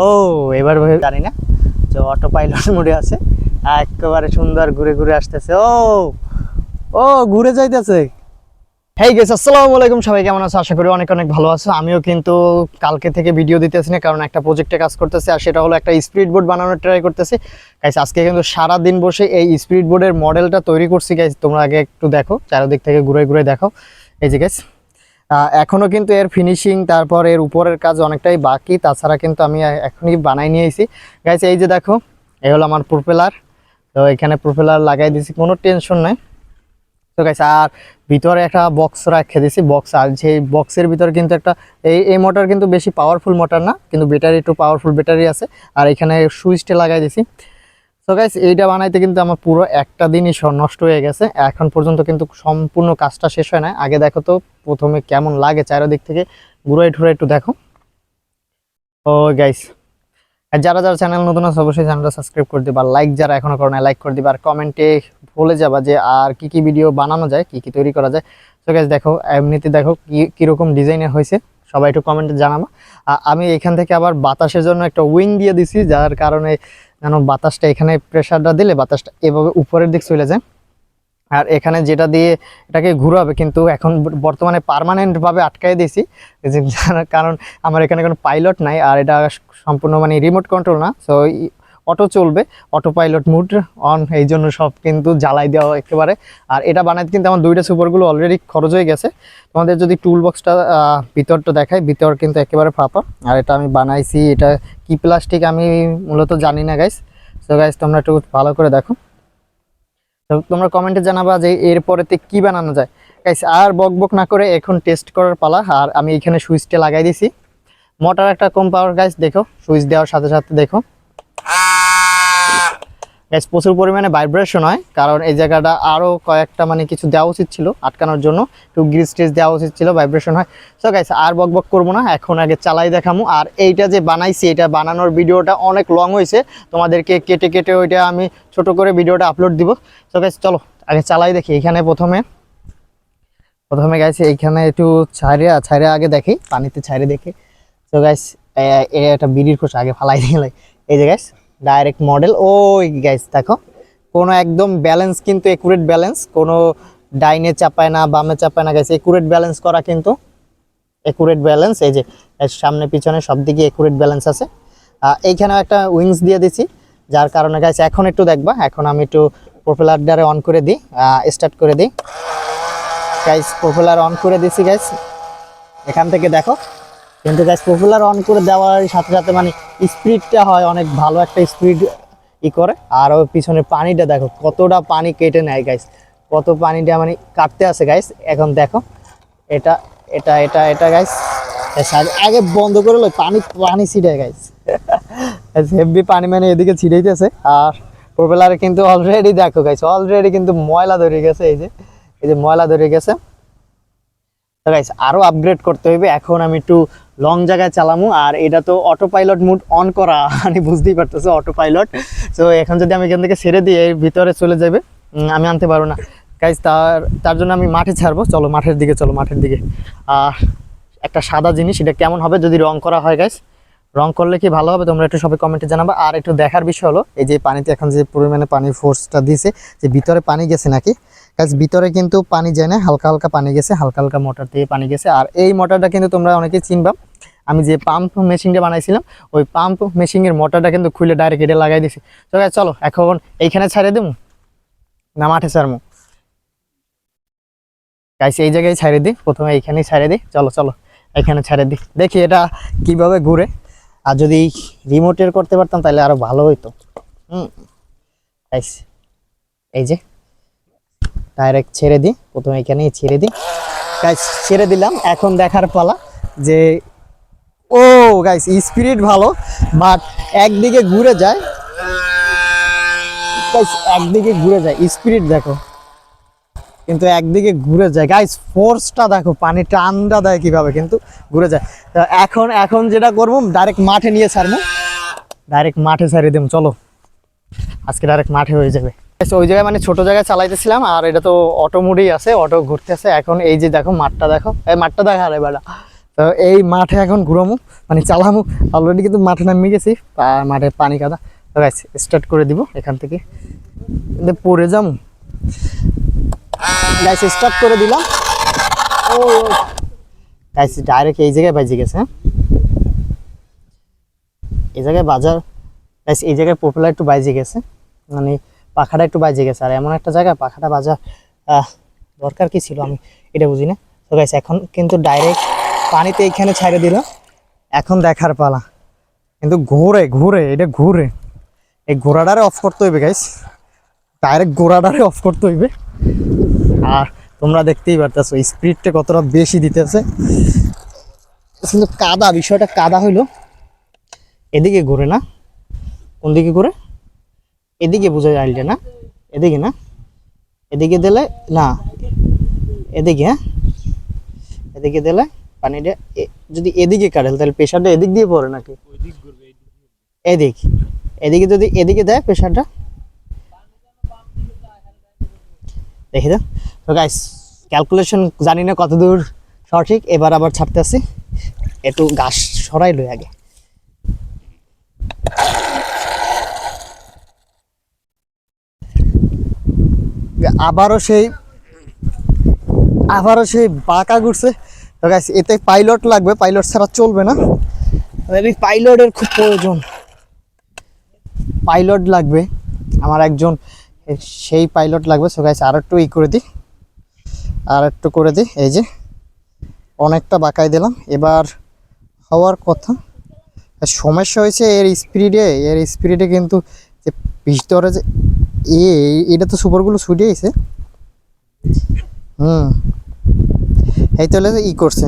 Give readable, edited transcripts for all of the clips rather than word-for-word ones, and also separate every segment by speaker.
Speaker 1: ও এবার জানি না যে অটো পাইলট মোডে আছে, একেবারে সুন্দর ঘুরে ঘুরে আসতেছে। ও ও ঘুরে যাইতেছে। হেই গাইস, আসসালামু আলাইকুম। সবাই কেমন আছো? আশা করি অনেক অনেক ভালো আছো। আমিও কিন্তু কালকে থেকে ভিডিও দিতেছি না, কারণ একটা প্রজেক্টে কাজ করতেছি, আর সেটা হলো একটা স্পিড বোর্ড বানানোর ট্রাই করতেছি। গাইস আজকে কিন্তু সারা দিন বসে এই স্পিড বোর্ডের মডেলটা তৈরি করছি। গাইস তোমরা আগে একটু দেখো, চারিদিক থেকে ঘুরে ঘুরে দেখো। এই যে গাইস এখনো কিন্তু এর ফিনিশিং, তারপর এর উপরের কাজ অনেকটাই বাকি। তাছাড়া কিন্তু আমি এখনই বানাই নিয়েছি। গাইস এই যে দেখো, এই হলো আমার প্রপেলার। তো এখানে প্রপেলার লাগাই দিয়েছি, কোনো টেনশন নাই। তো গাইস আর ভিতরে একটা বক্স রেখে দিয়েছি, বক্স। আর যে বক্সের ভিতরে কিন্তু একটা এই মোটর কিন্তু বেশি পাওয়ারফুল মোটর না, কিন্তু ব্যাটারি একটু পাওয়ারফুল ব্যাটারি আছে। আর এখানে সুইচটা লাগাই দিয়েছি। তো গাইস এইটা বানাইতে কিন্তু আমার পুরো একটা দিনই নষ্ট হয়ে গেছে। এখন পর্যন্ত কিন্তু সম্পূর্ণ কাজটা শেষ হয় না। আগে দেখো তো প্রথমে কেমন লাগে, চারিদিক থেকে ঘুরাই ঠুরাই একটু দেখো। ও গাইস, আর যারা যারা চ্যানেল নতুন আছে অবশ্যই চ্যানেলটা সাবস্ক্রাইব করে দিবা, লাইক যারা এখনো করো না লাইক করে দিবা, আর কমেন্টে বলে যাবা যে আর কি কি ভিডিও বানানো যায়, কি কি তৈরি করা যায়। তো গাইস দেখো, এমনিতে দেখো কিরকম ডিজাইনের হয়েছে, সবাই একটু কমেন্টে জানাবা। আমি এখান থেকে আবার বাতাসের জন্য একটা উইং দিয়ে দিছি, যার কারণে যেন বাতাসটা এখানে প্রেসারটা দিলে বাতাসটা এভাবে উপরের দিক চলে যায়। আর এখানে যেটা দিয়ে এটাকে ঘুরাবে, কিন্তু এখন বর্তমানে পার্মানেন্ট ভাবে আটকাই দিয়েছি, কারণ আমার এখানে কোনো পাইলট নাই, আর এটা সম্পূর্ণ মানে রিমোট কন্ট্রোল না। সো অটো চলবে, অটো পাইলট মুড অন, এই জন্য সব কিন্তু জ্বালাই দেওয়া একেবারে। আর এটা বানাইতে কিন্তু আমার দুইটা সুপারগুলো অলরেডি খরচ হয়ে গেছে। তোমাদের যদি টুল বক্সটা ভিতরটা দেখায়, ভিতর কিন্তু একেবারে ফাঁপা। আর এটা আমি বানাইছি, এটা কি প্লাস্টিক আমি মূলত জানি না গাইস। সো গাইস তোমরা একটু ভালো করে দেখো, তো তোমরা কমেন্টে জানাবা যে এরপরেতে কি বানানো যায়। গাইস আর বক বক না করে এখন টেস্ট করার পালা। আর আমি এখানে সুইচটা লাগাই দিছি। মোটর একটা কম পাওয়ার গাইস, দেখো সুইচ দেওয়ার সাথে সাথে দেখো গাইস প্রচুর পরিমাণে ভাইব্রেশন হয়, কারণ এই জায়গাটা আরও কয়েকটা মানে কিছু দেওয়া উচিত ছিল আটকানোর জন্য, একটু গ্রিজ টেজ দেওয়া উচিত ছিল, ভাইব্রেশন হয়। সো গাইস আর বক বক করবো না, এখন আগে চালাই দেখামু। আর এইটা যে বানাইছি, এটা বানানোর ভিডিওটা অনেক লং হয়েছে, তোমাদেরকে কেটে কেটে ওইটা আমি ছোট করে ভিডিওটা আপলোড দিব। সো গাইস চলো আগে চালাই দেখি। এখানে প্রথমে গাইস এইখানে একটু ছাইরে আগে দেখি, পানিতে ছাইরে দেখি। তো গাইস একটা বিড়ির খোসা আগে ফালাই দিলে, এই যে গাইস ডাইরেক্ট মডেল। ওই গাইস দেখো, কোনো একদম ব্যালেন্স কিন্তু একুরেট ব্যালেন্স, কোনো ডাইনে চাপায় না বামে চাপায় না গাইস, একুরেট ব্যালেন্স করা কিন্তু একুরেট ব্যালেন্স। এই যে সামনে পিছনে সব দিকে একুরেট ব্যালেন্স আছে। এইখানেও একটা উইংস দিয়ে দিছি, যার কারণে গাইস এখন একটু দেখবা। এখন আমি একটু প্রপেলারটারে অন করে দিই, স্টার্ট করে দিই গাইস। প্রপেলার অন করে দিছি গাইস, এখান থেকে দেখো। কিন্তু গাইস প্রপেলার অন করে দেওয়ার সাথে সাথে মানে স্পিডটা হয় অনেক ভালো, একটা স্পিড করে। আর ওই পিছনে পানিটা দেখো কতটা পানি কেটে নেয় গাইস, কত পানিটা মানে কাটতে আছে গাইস। এখন দেখো এটা এটা এটা এটা গাইস আগে বন্ধ করে লো, পানি ছিটায় গাইস হেভি পানি মানে এদিকে ছিটাইতেছে। আর প্রপেলারে কিন্তু অলরেডি দেখো গাইস, অলরেডি কিন্তু ময়লা ধরে গেছে। এই যে ময়লা ধরে গেছে। তো গাইস আরো আপগ্রেড করতে হইবে। এখন আমি একটু লং জায়গায় চালামু, আর এটা তো অটো পাইলট মুড অন করা, মানে বুঝতেই পারতেছো অটো পাইলট। তো এখন যদি আমি এখান থেকে ছেড়ে দিই, এর ভিতরে চলে যাবে, আমি আনতে পারবো না গাইস। তার জন্য আমি মাঠে ছাড়বো। চলো মাঠের দিকে, চলো মাঠের দিকে। আর একটা সাদা জিনিস, এটা কেমন হবে যদি রং করা হয় গাইস, রং করলে কি ভালো হবে তোমরা একটু সবাই কমেন্টে জানাবা। আর একটু দেখার বিষয় হলো, এই যে পানিতে এখন যে পরিমাণে পানির ফোর্সটা দিয়েছে, যে ভিতরে পানি গেছে নাকি গাইস। ভিতরে কিন্তু পানি যায় না, হালকা হালকা পানি গেছে, হালকা হালকা মোটর দিয়ে পানি গেছে। আর এই মোটরটা কিন্তু তোমরা অনেকেই চিনবা, আমি যে পাম্প মেশিনটা বানাইছিলাম, ওই পাম্প মেশিনের মোটরটা কিন্তু খুলে ডাইরেক্ট এটা লাগাই দিছি। তো গাইস চলো এখন এইখানে ছাড়িয়ে দেবো না মাঠে ছাড়বো গাইস? এই জায়গায় ছাড়িয়ে দিই, প্রথমে এইখানেই ছাড়িয়ে দিই। চলো চলো এখানে ছেড়ে দিই, দেখি এটা কিভাবে ঘুরে। আর যদি রিমোটের করতে পারতাম তাহলে আরো ভালো হইতো। গাইস এই যে ডাইরেক্ট ছেড়ে দিই, প্রথমে এখানেই ছেড়ে দিই গাইস, ছেড়ে দিলাম। এখন দেখার পালা যে ও গাইস স্পিড ভালো, বাট একদিকে ঘুরে যায় গাইস, একদিকে ঘুরে যায়। স্পিড দেখো কিন্তু একদিকে ঘুরে যায় গাইস, ফোর্সটা দেখো, পানি টানটা দেয় কিভাবে, কিন্তু ঘুরে যায়। এখন যেটা করবো, ডাইরেক্ট মাঠে নিয়ে ছাড়বো, ডাইরেক্ট মাঠে ছাড়িয়ে দেবো। চলো আজকে ডাইরেক্ট মাঠে হয়ে যাবে। ওই জায়গায় মানে ছোট জায়গায় চালাইতেছিলাম, আর এটা তো অটো মোডেই আছে, অটো ঘুরতে আছে। এখন এই যে দেখো মাঠটা দেখো, এই মাঠটা দেখা রে বেটা। তো এই মাঠে এখন ঘুরামু, মানে চালামু। অলরেডি কিন্তু মাঠে নামিয়ে গেছি, মাঠে পানি কাদা। তো গাইস স্টার্ট করে দিব এখান থেকে, কিন্তু পড়ে যাবো। গাইস স্টার্ট করে দিলাম। ও গাইস ডাইরেক্ট এই জায়গায় বাজে গেছে। হ্যাঁ, এই জায়গায় বাজার গাইস, এই জায়গায় পপুলার একটু বাজে গেছে, মানে পাখাটা একটু বাজে গেছে। আর এমন একটা জায়গা পাখাটা বাজা দরকার কি ছিল আমি এটা বুঝি না। তো গাইস এখন কিন্তু ডাইরেক্ট পানিতে এইখানে ছাইড়ে দিল। এখন দেখার পালা, কিন্তু ঘুরে ঘুরে এটা ঘুরে, এই ঘোড়াটারে অফ করতে হইবে গাইস, ডাইরেক্ট ঘোড়াটারে অফ করতে হইবে। আর তোমরা দেখতেই পারতেছো স্পিডটা কতটা বেশি দিতেছে। কিন্তু কাদা, বিষয়টা কাদা হইলো। এদিকে ঘুরে না, কোন দিকে ঘুরে? এদিকে বোঝা যায় না, এদিকে না, এদিকে দিলে না, এদিকে। হ্যাঁ, এদিকে দিলে পানিটা যদি এদিকে কাটে তাহলে প্রেশারটা এদিক দিয়ে পড়ে নাকি এদিক, এদিকে যদি এদিকে দেয় প্রেশারটা, দেখি তো। তো গাইস ক্যালকুলেশন জানি না কতদূর সঠিক, এবার আবার ছাড়তে আসি। একটু ঘাস সরাই লই আগে। আবারও সেই বাঁকা ঘুরছে। তো গাইস এতে পাইলট লাগবে, পাইলট ছাড়া চলবে না। পাইলটের খুব প্রয়োজন, পাইলট লাগবে আমার একজন, সেই পাইলট লাগবে। সো গাইস আর একটু করে দিই, আর একটু করে দিই। এই যে অনেকটা বাঁকাই দিলাম, এবার হওয়ার কথা। সমস্যা হয়েছে এর স্পিডে কিন্তু যে ভিতরে যে এটা তো সুপারগুলো ছুটে গেছে। এই তাহলে করছে।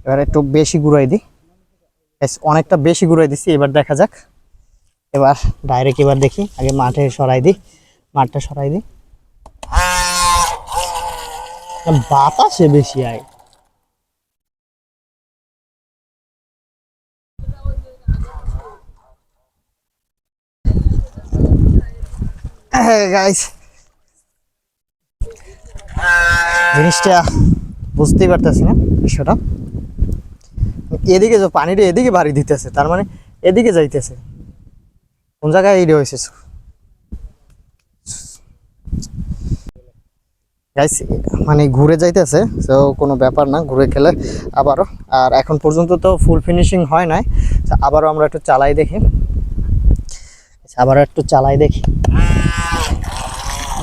Speaker 1: এবার একটু বেশি ঘুরাই দিই, অনেকটা বেশি ঘুরাই দিচ্ছি। এবার দেখা যাক, এবার ডাইরেক্ট এবার দেখি, আগে মাঠে সরাই দিই, মাঠটা সরাই দিই। বাতাসে বেশি আয়। গাইস জিনিসটা বুঝতেই পারতেছি না বিষয়টা। এদিকে যে পানিটা এদিকে বাড়ি দিতেছে, তার মানে এদিকে যাইতেছে। কোন জায়গায় এইটা হয়েছে গাইস, মানে ঘুরে যাইতেছে। তো কোনো ব্যাপার না, ঘুরে খেলে আবারও। আর এখন পর্যন্ত তো ফুল ফিনিশিং হয় নাই, আবারও আমরা একটু চালাই দেখি, আবারও একটু চালাই দেখি,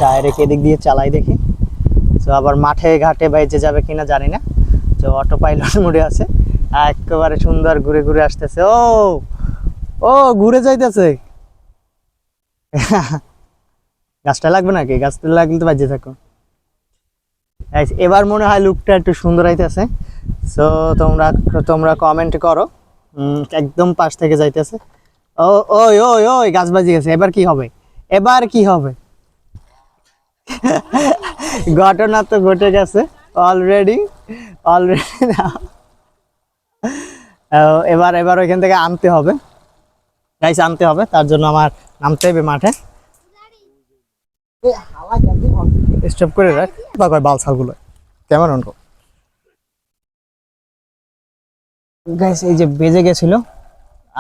Speaker 1: ডাইরেক্ট এদিক দিয়ে চালাই দেখি। তো আবার মাঠে ঘাটে বাইচে যাবে কিনা জানি না। তো অটো পাইলট মোডে আছে, একেবারে সুন্দর ঘুরে ঘুরে আসতেছে। ও ও ঘুরে যাইতেছে। গাছটা লাগবে নাকি? গাছটা লাগলে তো বাজে থাকো। এবার মনে হয় লুকটা একটু সুন্দর আইতেছে। সো তোমরা তোমরা কমেন্ট করো। একদম পাশ থেকে যাইতেছে। ও ওই ওই ওই গাছ বাজি গেছে, এবার কি হবে? এবার কি হবে? ঘটনা তো ঘটে গেছে অলরেডি, অলরেডি। এবার এবার ওইখান থেকে আনতে হবে গাইস, আনতে হবে। তার জন্য আমার নামতে হবে মাঠে। স্টপ করে রাখ বা কয় বালছাল গুলো কেমন অন্য গাইস। এই যে বেজে গেছিল,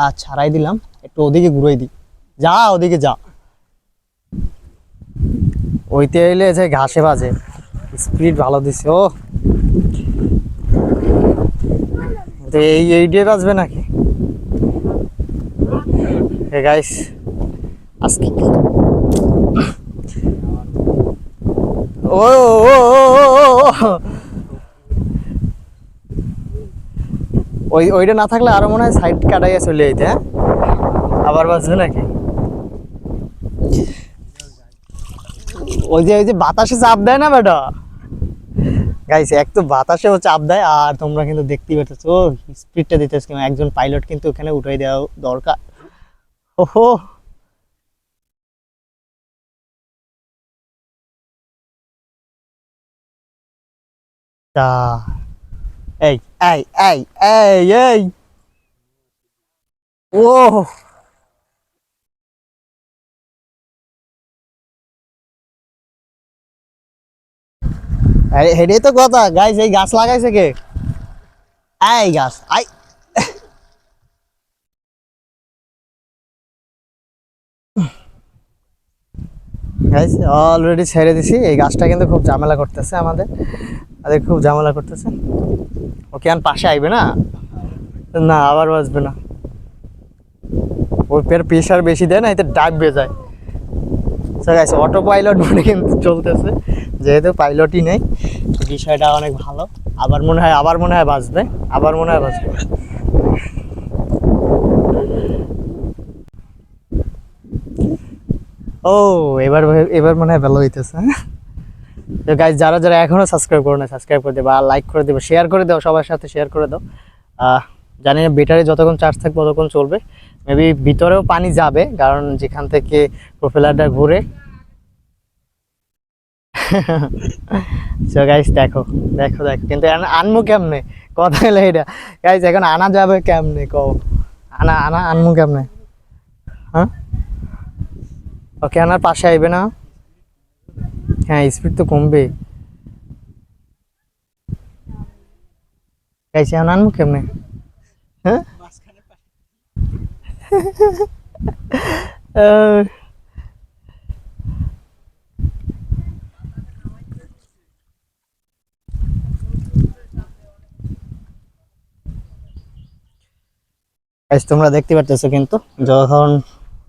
Speaker 1: আর ছাড়াই দিলাম, একটু ওদিকে ঘুরাই দিই। যা ওদিকে যা, ওইতে এলে যে ঘাসে বাজে। স্পিড ভালো দিছে। ও এই দিয়ে বাজবে নাকি? হে গাইস আজকে ও ওইটা না থাকলে আরো মনে হয় সাইড কাটাইয়া চলে যেতে। হ্যাঁ, আবার বাজবে নাকি? ওই যে বাতাসে চাপ দেয় না বেটা গাইস, এক তো বাতাসেও চাপ দেয়, আর তোমরা কিন্তু দেখতেই পাচ্ছ স্পিডটা দিতেছে। একজন পাইলট কিন্তু ওখানে উঠাই দেওয়া দরকার। ওহো তা এই এই এই এই এই ও হেডেই তো কথা গাইস, এই গাছ লাগাইছে কে? এই গাছ আই গাইস অলরেডি ছেড়ে দিছি। এই গাছটা কিন্তু খুব ঝামেলা করতেছে আমাদের, খুব ঝামেলা করতেছে। ওকে আর পাশে আইবে না, না আবার বাঁচবে না। ওর পের প্রেশার বেশি দেয় না, এতে ডাকবে যায়। সো গাইস অটো পাইলট মানে কিন্তু চলতেছে, যেহেতু পাইলটই নেই বিষয়টা অনেক ভালো। আবার মনে হয় বাঁচবে, আবার মনে হয় বাঁচবে। ও এবার এবার মনে হয় ভালো হইতেছে। তো গাইস যারা যারা এখনো সাবস্ক্রাইব করো না, সাবস্ক্রাইব করে দেবা, লাইক করে দেবা, শেয়ার করে দাও, সবার সাথে শেয়ার করে দাও। জানি না ব্যাটারি যতক্ষণ চার্জ থাকবে ততক্ষণ চলবে। মেবি ভিতরেও পানি যাবে, কারণ যেখান থেকে প্রোপেলারটা ঘুরে। সো গাইস দেখো দেখো দেখো, কিন্তু আনমু কেমনে, কথা হলো এটা গাইস। এখন আনা যাবে কেমনে কও? আনমু কেমনে? হ্যাঁ ওকে আনার পাশে আইবে না? হ্যাঁ স্পিড তো কমবে গাইস, এখন আনমু কেমনে? হ্যাঁ গাইস তোমরা দেখতে পারতেছো কিন্তু যখন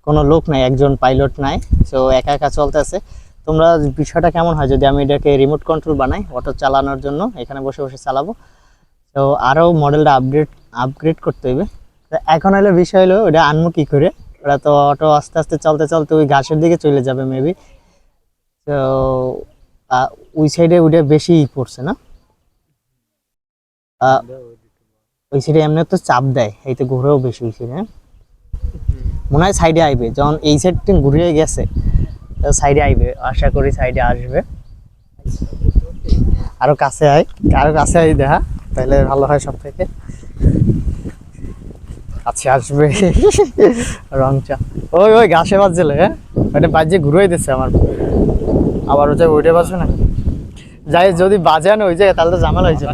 Speaker 1: কোনো লোক নাই, একজন পাইলট নাই, সো একা একা চলতেছে। তোমরা বিষয়টা কেমন হয় যদি আমি এটাকে রিমোট কন্ট্রোল বানাই অটো চালানোর জন্য, এখানে বসে বসে চালাবো। তো আরও মডেলটা আপগ্রেড করতে হইবে। তো এখন হলো বিষয় হলো ওটা আনবো কি করে? ওরা তো অটো আস্তে আস্তে চলতে চলতে ওই ঘাসের দিকে চলে যাবে মেবি। তো ওই সাইডে ওটা বেশি পড়ছে না, ওই সাইডে এমনি তো চাপ দেয়, এই তো ঘুরেও বেশি হয়েছে। হ্যাঁ মনে হয় সাইডে আইবে, যখন এই সাইডটা ঘুরিয়ে গেছে সাইডে আইবে, আশা করি সাইডে আসবে। আরো কাছে আই দেখা, তাহলে ভালো হয় সব থেকে। আচ্ছা আসবে রংচা, ওই ওই ঘাসে বাজছিল। হ্যাঁ ওইটা বাজে ঘুরে দিচ্ছে আমার, আবার ওটা ওইটা বাজবে না। যাই যদি বাজে না ওই জায়গায় তাহলে তো ঝামেলা হয়েছে।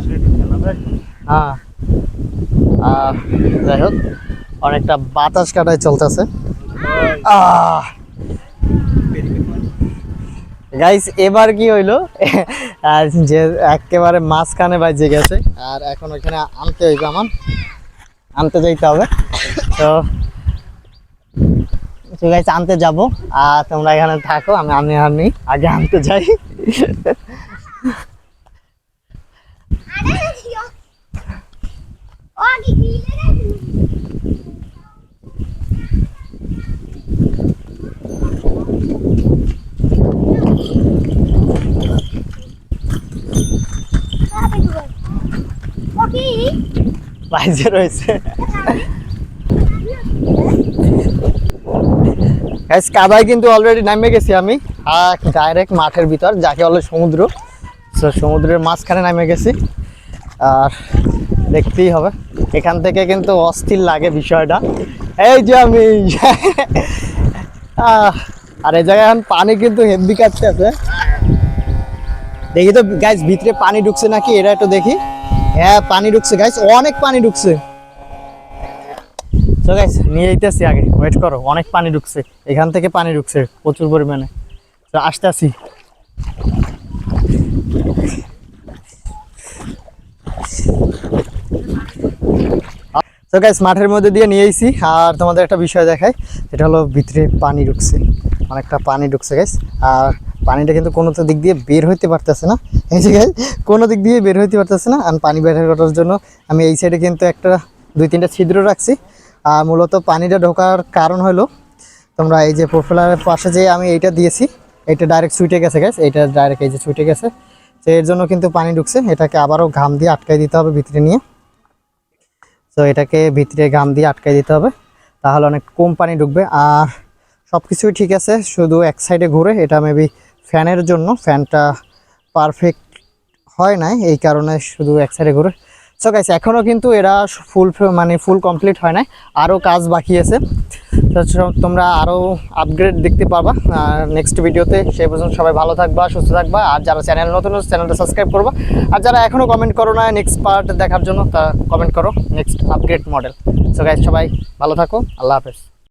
Speaker 1: হ্যাঁ যাই হোক অনেকটা বাতাস কাটায় চলতেছে। গাইস এবার কি হইলো, যে একেবারে মাঝখানে বাজে গেছে, আর এখন ওইখানে আনতে হইবে, আমার আনতে যাইতে হবে। তো গাইস আনতে যাবো, আর তোমরা এখানে থাকো, আমি আগে আনতে যাই। বাইজে রয়েছে কাদায় কিন্তু অলরেডি নামে গেছি আমি, ডাইরেক্ট মাঠের ভিতর, যাকে বলে সমুদ্র। সমুদ্রের মাঝখানে নামে গেছি, আর দেখতেই হবে এখান থেকে কিন্তু অস্থির লাগে বিষয়টা। এই যে আমি আর এই জায়গায় এখন পানি কিন্তু হেভি কাটতে আছে। দেখি তো গাইস ভিতরে পানি ঢুকছে নাকি, এটা একটু দেখি। হ্যাঁ পানি ঢুকছে গাইস, অনেক পানি ঢুকছে। তো গাইস নিয়ে যেতেছি, আগে ওয়েট করো, অনেক পানি ঢুকছে, এখান থেকে পানি ঢুকছে প্রচুর পরিমাণে। তো আসতে আসি। তো গাইস মাঠের মধ্যে দিয়ে নিয়ে এসেছি, আর তোমাদের একটা বিষয় দেখাই, এটা হলো ভিতরে পানি ঢুকছে, অনেকটা পানি ঢুকছে গাইস। আর পানিটা কিন্তু কোনো তো দিক দিয়ে বের হইতে পারতেছে না, এই যে গাইস কোনো দিক দিয়ে বের হইতে পারতেছে না। আর পানি বের করার জন্য আমি এই সাইডে কিন্তু একটা 2-3টা ছিদ্র রাখছি। আর মূলত পানিটা ঢোকার কারণ হলো, তোমরা এই যে প্রোপেলারের পাশে যে আমি এইটা দিয়েছি, এটা ডাইরেক্ট ছুটে গেছে গাইস, এটা ডাইরেক্ট এই যে ছুটে গেছে, তো এর জন্য কিন্তু পানি ঢুকছে। এটাকে আবারও ঘাম দিয়ে আটকাই দিতে হবে ভিতরে নিয়ে। তো এটাকে ভিতরে ঘাম দিয়ে আটকাই দিতে হবে, তাহলে অনেক কম পানি ঢুকবে। আর সব কিছুই ঠিক আছে, শুধু এক সাইডে ঘুরে, এটা মেবি ফ্যানের জন্য, ফ্যানটা পারফেক্ট হয় নাই, এই কারণে শুধু এক সাইডে ঘুরে। সো গাইস এখনও কিন্তু এরা ফুল কমপ্লিট হয় নাই, আরও কাজ বাকি আছে। তো তোমরা আরও আপগ্রেড দেখতে পারবা নেক্সট ভিডিওতে। সেই পর্যন্ত সবাই ভালো থাকবা, সুস্থ থাকবা। আর যারা চ্যানেল নতুন চ্যানেলটা সাবস্ক্রাইব করবা। আর যারা এখনও কমেন্ট করো না নেক্সট পার্ট দেখার জন্য, তা কমেন্ট করো next upgrade model. So guys, সবাই ভালো থাকো, আল্লাহ হাফেজ।